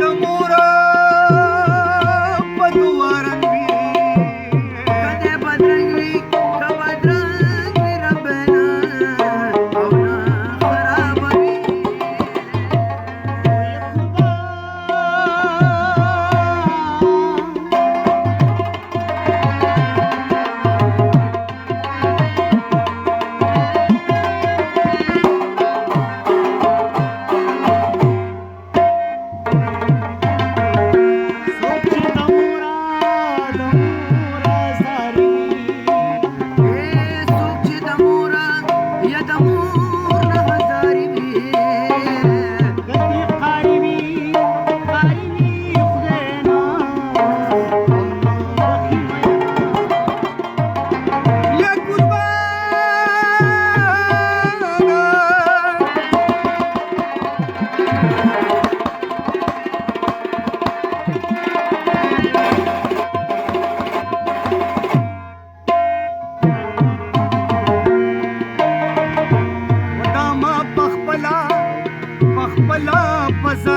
د مور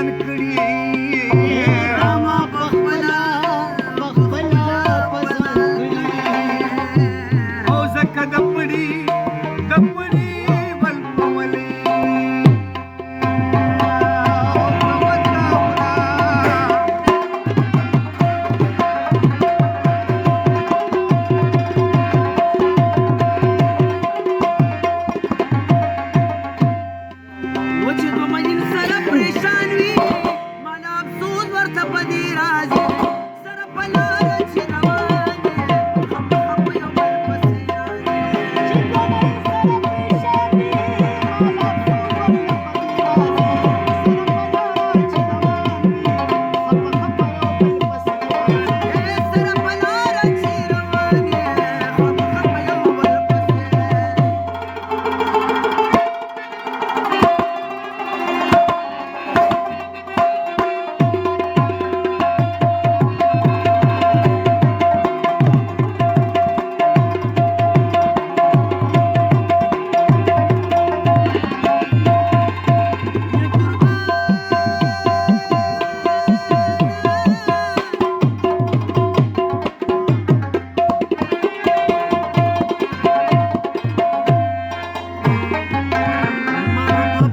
ګران کړي ما پخپلا پسند کړي او زکه د پړي بل پولې وچې دو مین سره پریشان وي مالا افسوس ورته په دې راځي سره په لاره چې روان دي خپ خپ یو بل پسې راځي چې دو مین سره پریشان وي مالا افسوس ورته په دې راځي سره په لاره چې روان دي خپ خپ یو بل پسې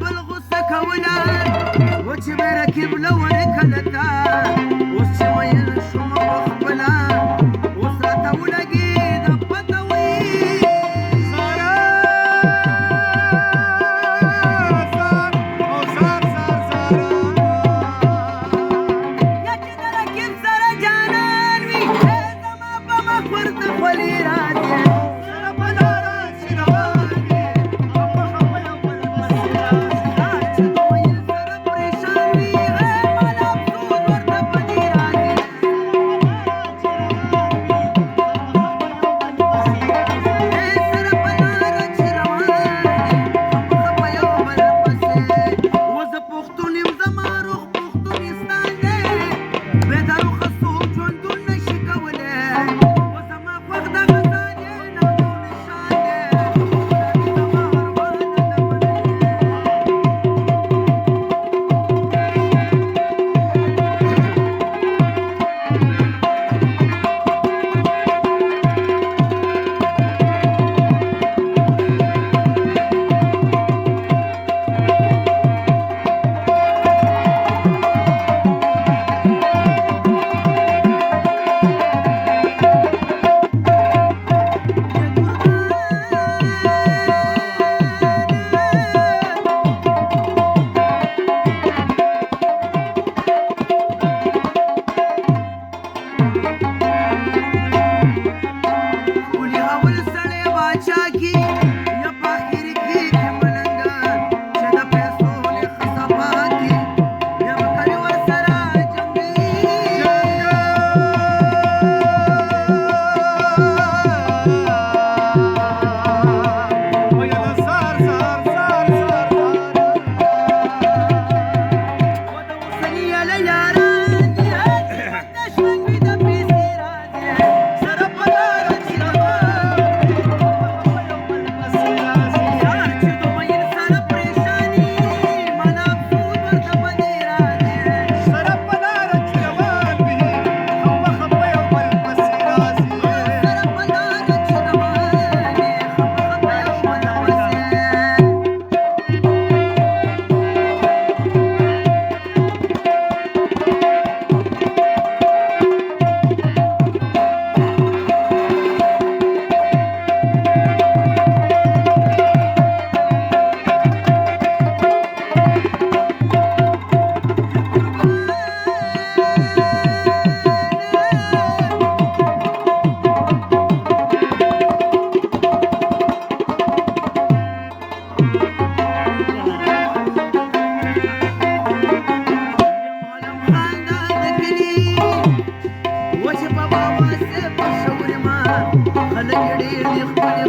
بل غصه کوله وچې مې رکب لورې کلته اوس چې مین شوم پخپله اوس راته ولګېده پته وي سارا سارا یا چې د رکب سره جانان وي ای زما په مخ ورته خولې راځي سره په لاره چې روان دي خپ خپ یو بل پسې راځي چې دو مین سره پریشان وي ای مالا افسوس ورته په دې راځي سره په لاره چې روان دي خپ یو بل پسې و زه پښتون یم زما روح پښتونستان دی بې د روحه څوک ژوندون نشي کولی و زما خوښ دغه ځان یې نام او نشان دی زما ارمانه د منلې ولي اول سړی باچا کی یا په اخر کې ملنګ چې د پیسو له خصبا کی یا وکړي ورسره جنگي ویل سار و د اوسني له یاران دي د ژوند وي د پیسې راځي سره په لاره چې روان دي پسې راځي یار چې دو مین سره پریشاني مالا افسوس ورته په دې راځي سره په لاره چې روان وي خپ یو بل پسې راځي سره په لاره چې روان دي خپ یو بل پسې خلک ډېر دي خپلې